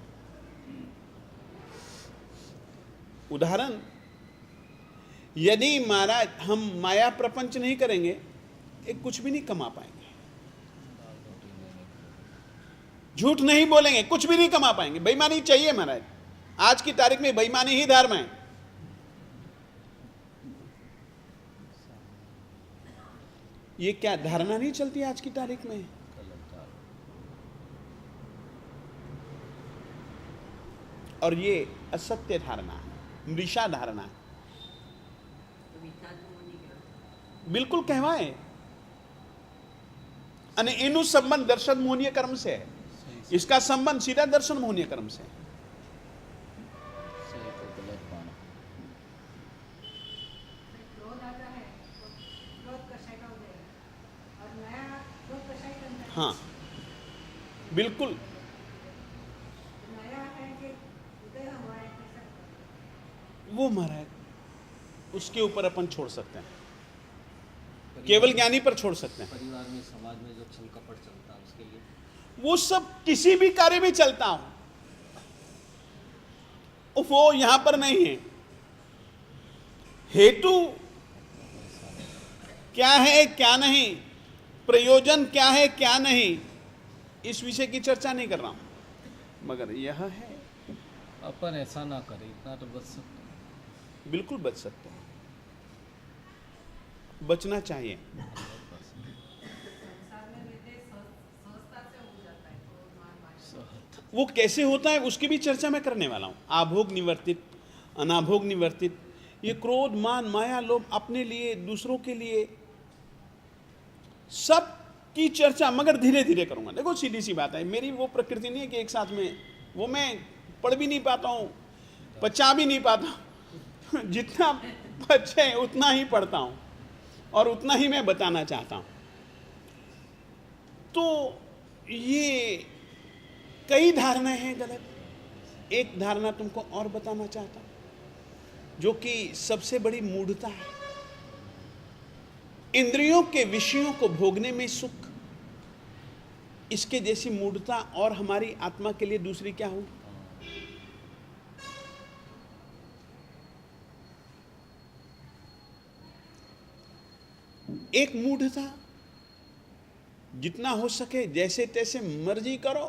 उदाहरण, यदि महाराज हम माया प्रपंच नहीं करेंगे, एक कुछ भी नहीं कमा पाएंगे। झूठ नहीं बोलेंगे, कुछ भी नहीं कमा पाएंगे। बेईमानी चाहिए महाराज, आज की तारीख में बेईमानी ही धर्म है। ये क्या धारणा नहीं चलती आज की तारीख में? और ये असत्य धारणा है, मृषा धारणा है। बिल्कुल कहवाए। અને એનું સંબંધ દર્શન મોહનીય કર્મ से है। इसका संबंध सीधा दर्शन मोहनीय कर्म से है। हाँ बिल्कुल, वो महाराज उसके ऊपर अपन छोड़ सकते हैं, केवल ज्ञानी पर छोड़ सकते हैं। परिवार में, समाज में जो छल कपट चलता है उसके लिए वो सब किसी भी कार्य में चलता हो, वो यहां पर नहीं है। हेतु क्या है क्या नहीं, प्रयोजन क्या है क्या नहीं, इस विषय की चर्चा नहीं कर रहा हूं। मगर यह है, अपन ऐसा ना करें, इतना तो बच सकते हैं। बिल्कुल बच सकते हैं, बचना चाहिए। वो कैसे होता है उसकी भी चर्चा मैं करने वाला हूं। आभोग निवर्तित, अनाभोग निवर्तित, ये क्रोध, मान, माया, लोभ, अपने लिए, दूसरों के लिए, सब की चर्चा मगर धीरे धीरे करूंगा। देखो सीधी सी बात है, मेरी वो प्रकृति नहीं है कि एक साथ में, वो मैं पढ़ भी नहीं पाता हूं, पचा भी नहीं पाता। जितना बचे उतना ही पढ़ता हूं और उतना ही मैं बताना चाहता हूं। तो ये कई धारणाएं हैं गलत। एक धारणा तुमको और बताना चाहता हूं जो कि सबसे बड़ी मूढ़ता है। इंद्रियों के विषयों को भोगने में सुख, इसके जैसी मूढ़ता और हमारी आत्मा के लिए दूसरी क्या होगी? एक मूढ़ता, जितना हो सके जैसे तैसे मर्जी करो,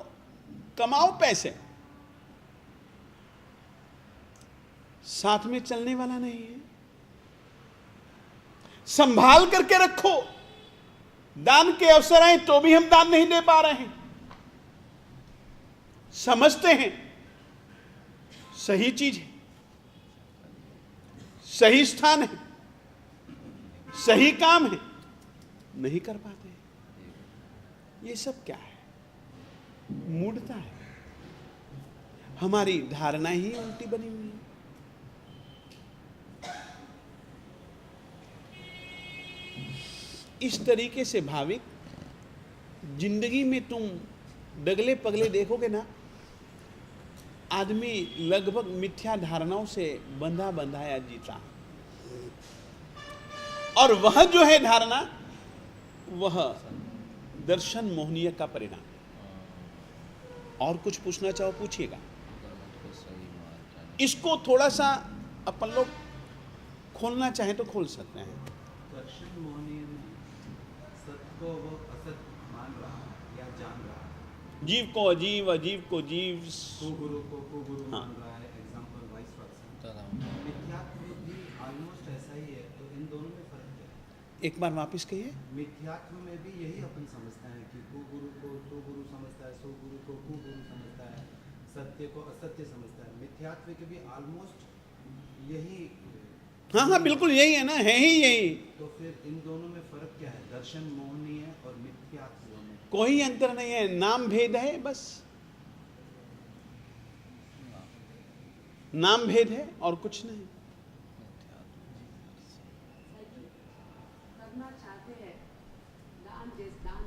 कमाओ पैसे, साथ में चलने वाला नहीं है। संभाल करके रखो, दान के अवसर आए तो भी हम दान नहीं दे पा रहे हैं। समझते हैं सही चीज है, सही स्थान है, सही काम है, नहीं कर पाते। ये सब क्या है? मूढ़ता है। हमारी धारणा ही उल्टी बनी हुई है। इस तरीके से भाविक जिंदगी में तुम डगले पगले देखोगे ना, आदमी लगभग मिथ्या धारणाओं से बंधा बंधाया जीता, और वह जो है धारणा, वह दर्शन मोहनीय का परिणाम। और कुछ पूछना चाहो पूछिएगा। इसको थोड़ा सा अपन लोग खोलना चाहें तो खोल सकते हैं। दर्शन मोहनीय में सत्य को वो असत मान रहा है या जान रहा है, जीव को अजीव, अजीव को जीव, कुगुरु को कुगुरु हाँ। मान रहा है, एग्जाम्पल वाइस वर्सा। मिथ्यात्व भी ऑलमोस्ट ऐसा ही है, तो इन दोनों में फर्क क्या है? एक बार वापस कहिए। मिथ्यात्व में भी यही अपन समझते हैं कि कुगुरु को सुगुरु समझता है, सुगुरु को कुगुरु समझता है, सत्य को असत्य समझता है। मिथ्यात्व के भी ऑलमोस्ट यही। हाँ हाँ, बिल्कुल यही है ना, है ही यही। तो फिर इन दोनों में फर्क क्या है, दर्शन मोहनीय और मिथ्यात्व में? कोई अंतर नहीं है, नाम भेद है बस। नाम भेद है और कुछ नहीं। करना चाहते हैं, दान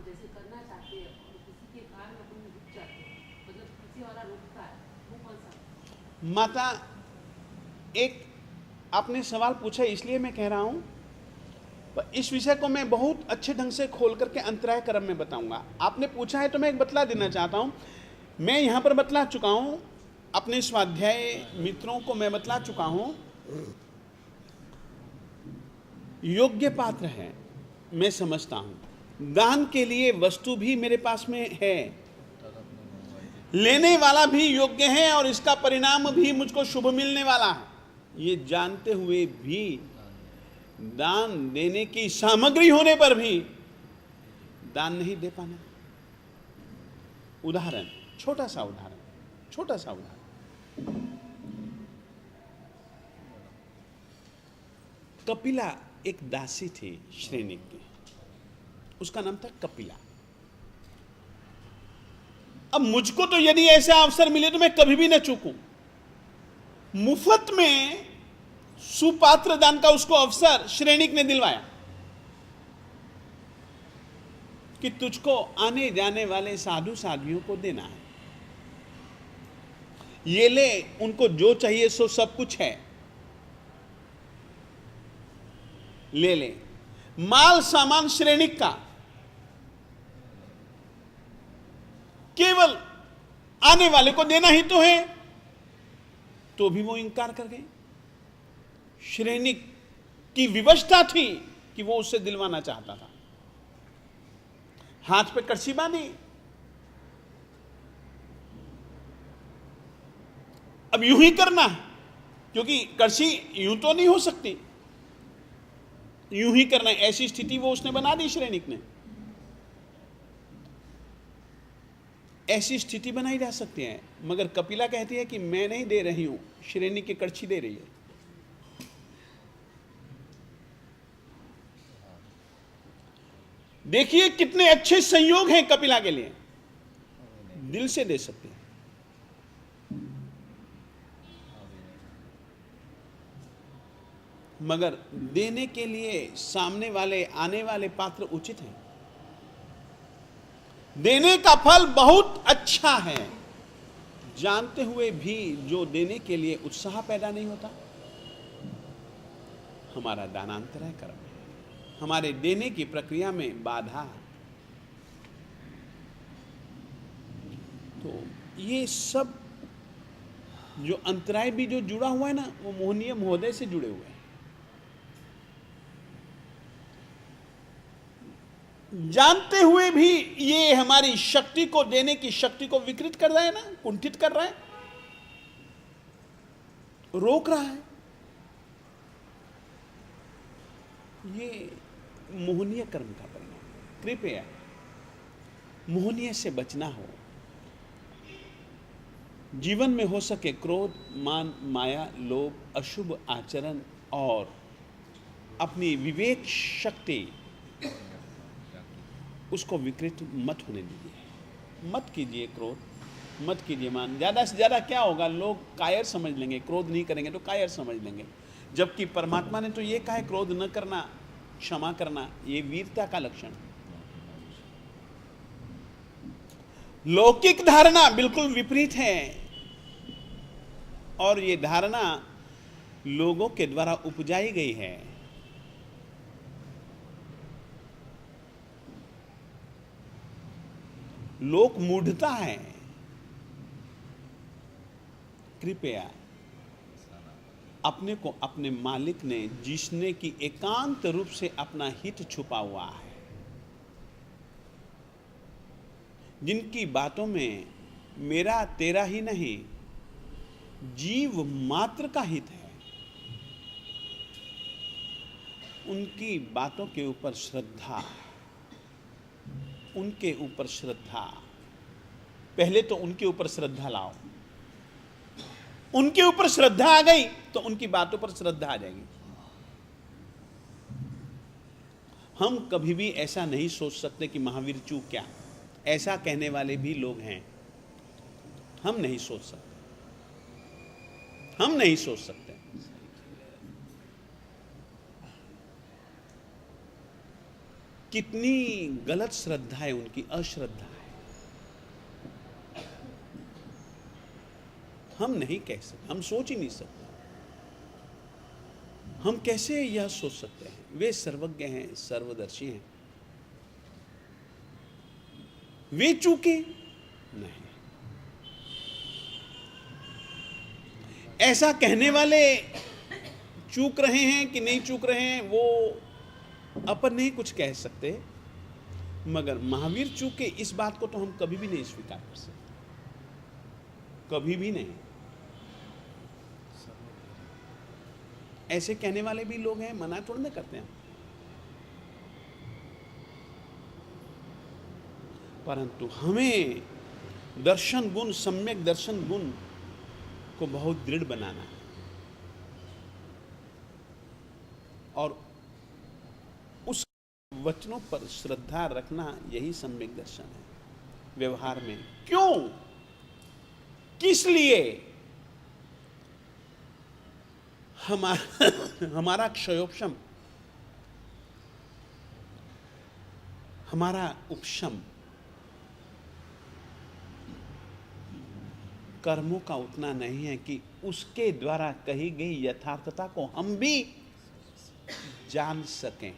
जैसे करना चाहते हैं और किसी के कारण अपन रुक जाते हैं, मतलब किसी वाला रुकता है, वो कौन सा? माता, एक आपने सवाल पूछा इसलिए मैं कह रहा हूं, पर इस विषय को मैं बहुत अच्छे ढंग से खोल करके अंतराय क्रम में बताऊंगा। आपने पूछा है तो मैं एक बतला देना चाहता हूं। मैं यहां पर बतला चुका हूं, अपने स्वाध्याय मित्रों को मैं बतला चुका हूं। योग्य पात्र है, मैं समझता हूं। दान के लिए वस्तु भी मेरे पास में है, लेने वाला भी योग्य है और इसका परिणाम भी मुझको शुभ मिलने वाला है। ये जानते हुए भी दान देने की सामग्री होने पर भी दान नहीं दे पाना। उदाहरण, छोटा सा उदाहरण। कपिला एक दासी थी श्रेणिक की, उसका नाम था कपिला। अब मुझको तो यदि ऐसा अवसर मिले तो मैं कभी भी न चूकूं। मुफ्त में सुपात्र दान का उसको अवसर श्रेणिक ने दिलवाया कि तुझको आने जाने वाले साधु साध्वियों को देना है। ये ले, उनको जो चाहिए सो सब कुछ है, ले ले। माल सामान श्रेणिक का, केवल आने वाले को देना ही तो है। तो भी वो इनकार कर गए। श्रेणिक की विवशता थी कि वो उससे दिलवाना चाहता था। हाथ पे कड़छी बांधी। अब यूं ही करना है, क्योंकि कड़छी यूं तो नहीं हो सकती, यूं ही करना है। ऐसी स्थिति वो उसने बना दी श्रेणिक ने। ऐसी स्थिति बनाई जा सकती है, मगर कपिला कहती है कि मैं नहीं दे रही हूं, श्रेणी की कड़छी दे रही है। देखिए कितने अच्छे संयोग हैं कपिला के लिए, दिल से दे सकते हैं। मगर देने के लिए सामने वाले, आने वाले पात्र उचित हैं। देने का फल बहुत अच्छा है, जानते हुए भी जो देने के लिए उत्साह पैदा नहीं होता, हमारा दानांतरय कर्म है, हमारे देने की प्रक्रिया में बाधा। तो ये सब जो अंतराय भी जो जुड़ा हुआ है ना, वो मोहनीय महोदय से जुड़े हुए हैं। जानते हुए भी ये हमारी शक्ति को, देने की शक्ति को विकृत कर रहा है ना, कुंठित कर रहा है, रोक रहा है। ये मोहनीय कर्म का परिणाम। कृपया मोहनीय से बचना हो। जीवन में हो सके क्रोध, मान, माया, लोभ, अशुभ आचरण और अपनी विवेक शक्ति उसको विकृत मत होने दीजिए। मत कीजिए क्रोध, मत कीजिए मान। ज़्यादा से ज़्यादा क्या होगा, लोग कायर समझ लेंगे। क्रोध नहीं करेंगे तो कायर समझ लेंगे, जबकि परमात्मा ने तो ये कहा है क्रोध न करना, क्षमा करना, ये वीरता का लक्षण है। लौकिक धारणा बिल्कुल विपरीत है, और ये धारणा लोगों के द्वारा उपजाई गई है। लोक मूढ़ता है। कृपया अपने को अपने मालिक ने, जिसने कि एकांत रूप से अपना हित छुपा हुआ है, जिनकी बातों में मेरा तेरा ही नहीं, जीव मात्र का हित है, उनकी बातों के ऊपर श्रद्धा, उनके ऊपर श्रद्धा। पहले तो उनके ऊपर श्रद्धा लाओ। उनके ऊपर श्रद्धा आ गई तो उनकी बातों पर श्रद्धा आ जाएगी। हम कभी भी ऐसा नहीं सोच सकते कि महावीर चूक क्या, ऐसा कहने वाले भी लोग हैं। हम नहीं सोच सकते, हम नहीं सोच सकते। कितनी गलत श्रद्धा है उनकी, अश्रद्धा है। हम नहीं कह सकते, हम सोच ही नहीं सकते। हम कैसे यह सोच सकते हैं? वे सर्वज्ञ हैं, सर्वदर्शी हैं, वे चूके नहीं। ऐसा कहने वाले चूक रहे हैं कि नहीं चूक रहे हैं, वो अपन नहीं कुछ कह सकते, मगर महावीर चूके, इस बात को तो हम कभी भी नहीं स्वीकार कर सकते, कभी भी नहीं। ऐसे कहने वाले भी लोग हैं, मना थोड़ी ना करते हैं, परंतु हमें दर्शन गुण, सम्यक दर्शन गुण को बहुत दृढ़ बनाना है, और उस वचनों पर श्रद्धा रखना, यही सम्यक दर्शन है व्यवहार में। क्यों, किस लिए? हमारा क्षयोपशम, हमारा उपशम कर्मों का उतना नहीं है कि उसके द्वारा कही गई यथार्थता को हम भी जान सकें,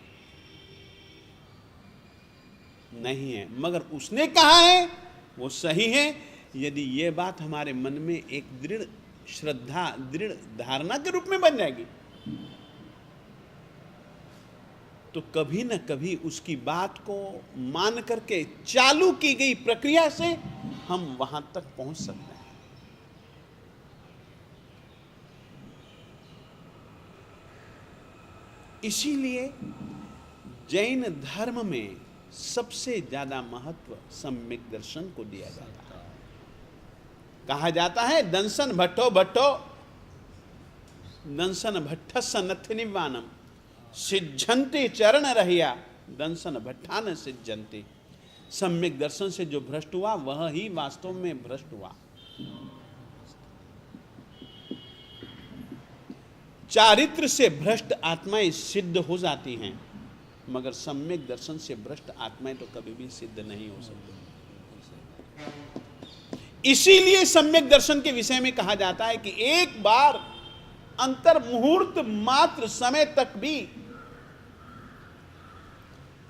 नहीं है। मगर उसने कहा है वो सही है। यदि ये बात हमारे मन में एक दृढ़ श्रद्धा, दृढ़ धारणा के रूप में बन जाएगी, तो कभी न कभी उसकी बात को मान करके चालू की गई प्रक्रिया से हम वहां तक पहुंच सकते हैं। इसीलिए जैन धर्म में सबसे ज्यादा महत्व सम्यक दर्शन को दिया जाता है। कहा जाता है दंसन भट्टो भट्टो दंसन भट्टस्स नथि निवानम सिद्धंते चरण रहिया दंसन भट्टा न सिद्धंते। सम्यक दर्शन से जो भ्रष्ट हुआ वह ही वास्तव में भ्रष्ट हुआ। चारित्र से भ्रष्ट आत्माएं सिद्ध हो जाती हैं, मगर सम्यक दर्शन से भ्रष्ट आत्माएं तो कभी भी सिद्ध नहीं हो सकती। इसीलिए सम्यक दर्शन के विषय में कहा जाता है कि एक बार अंतर मुहूर्त मात्र समय तक भी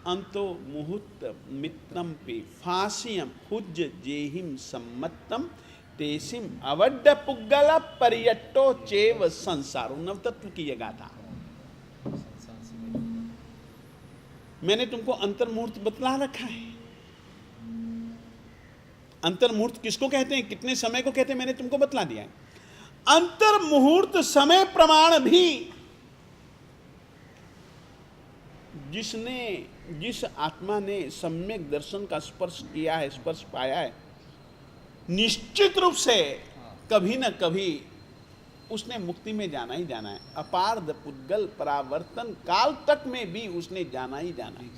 अंतो मुहूर्त मित्रम पे फासियम हुज जेहिम सम्मतम तेसिम अवड्ड पुग्गल पर्यट्टो चेव संसारो। नवतत्व की ये गाथा। संसार से मेरे मैंने तुमको अंतर्मुहूर्त बतला रखा है। अंतर्मुहूर्त किसको कहते हैं, कितने समय को कहते हैं, मैंने तुमको बतला दिया है। अंतर्मुहूर्त समय प्रमाण भी जिस आत्मा ने सम्यक दर्शन का स्पर्श किया है, स्पर्श पाया है, निश्चित रूप से कभी न कभी उसने मुक्ति में जाना ही जाना है। अपार्ध पुद्गल परावर्तन काल तक में भी उसने जाना ही जाना है।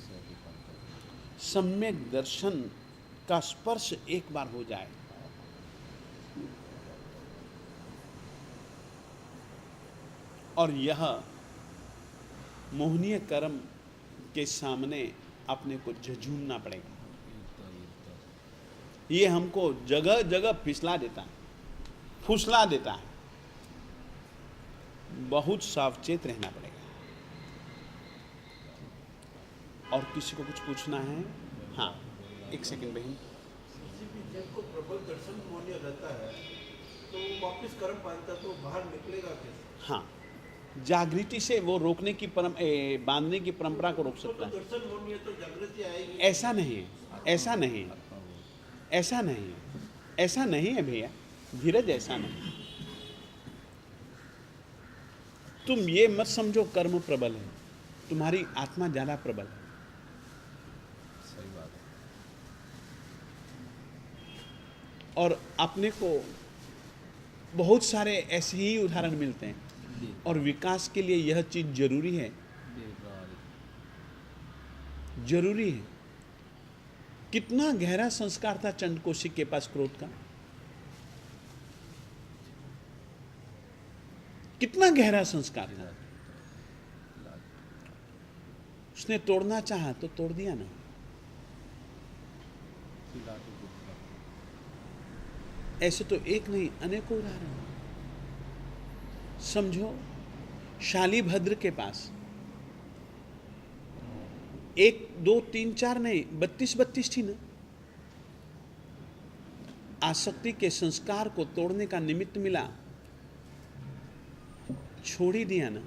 सम्यक दर्शन का स्पर्श एक बार हो जाए, और यह मोहनीय कर्म के सामने अपने को झुंझुनना पड़ेगा। ये हमको जगह जगह फिसला देता है, फुसला देता है। बहुत सावचेत रहना पड़ेगा। और किसी को कुछ पूछना है? हाँ, एक सेकंड बहन। जिसको प्रबल दर्शन मोहनीय रहता है तो वो वापस कर्म पाता तो बाहर निकलेगा कैसे? हाँ, जागृति से वो रोकने की बांधने की परंपरा को रोक सकता है। दर्शन मोहनीय तो जागृति आएगी। ऐसा नहीं है, ऐसा नहीं है, ऐसा नहीं है, ऐसा नहीं है भैया, धीरज, ऐसा नहीं। तुम ये मत समझो कर्म प्रबल है, तुम्हारी आत्मा ज्यादा प्रबल है। सही बात है। और अपने को बहुत सारे ऐसे ही उदाहरण मिलते हैं। और विकास के लिए यह चीज जरूरी है, जरूरी है। कितना गहरा संस्कार था चंड कौशिक के पास क्रोध का, कितना गहरा संस्कार था। उसने तोड़ना चाहा तो तोड़ दिया ना। ऐसे तो एक नहीं, अनेकों उदाहरण। समझो, शालीभद्र के पास 1 2 3 4 नहीं, 32 थी ना। आसक्ति के संस्कार को तोड़ने का निमित्त मिला, छोड़ ही दिया ना।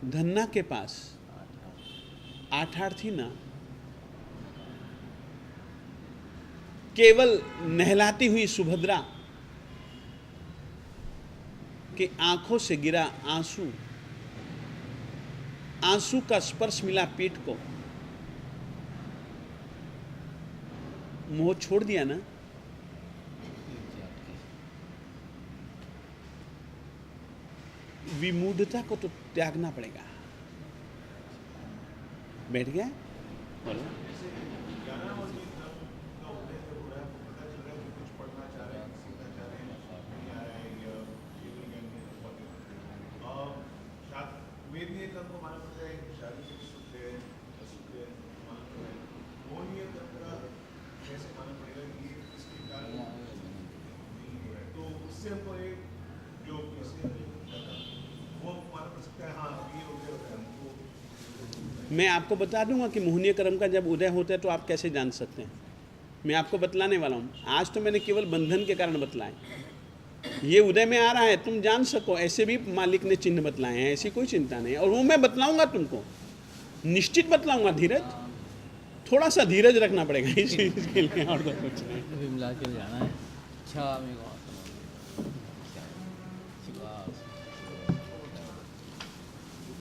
धन्ना के पास 8 थी ना। केवल नहलाती हुई सुभद्रा के आंखों से गिरा आंसू, आंसू का स्पर्श मिला पीठ को, मोह छोड़ दिया ना। विमूढ़ता को तो त्यागना पड़ेगा। बैठ गया? बोलो। वेदनीय कर्म को माना पड़ता है, शारीरिक सुख है, असुख है, माना पड़ता है। मोहनीय कर्म का कैसे माना पड़ेगा कि ये इसके कारण नहीं हो रहा है, तो उससे हमको एक जो किसी वो माना पड़ सकता है। हाँ, ये हो गया होता है हमको। मैं आपको बता दूंगा कि मोहनीय कर्म का जब उदय होता है तो आप कैसे जान सकते हैं। मैं आपको बतलाने वाला हूँ। आज तो मैंने केवल बंधन के कारण बतलाए। ये उदय में आ रहा है, तुम जान सको, ऐसे भी मालिक ने चिन्ह बतलाए हैं, ऐसी कोई चिंता नहीं। और वो मैं बतलाऊंगा तुमको, निश्चित बतलाऊंगा। धीरज, थोड़ा सा धीरज रखना पड़ेगा इस चीज के लिए, और तो कुछ नहीं। विमला के लिए जाना है। अच्छा मेरे को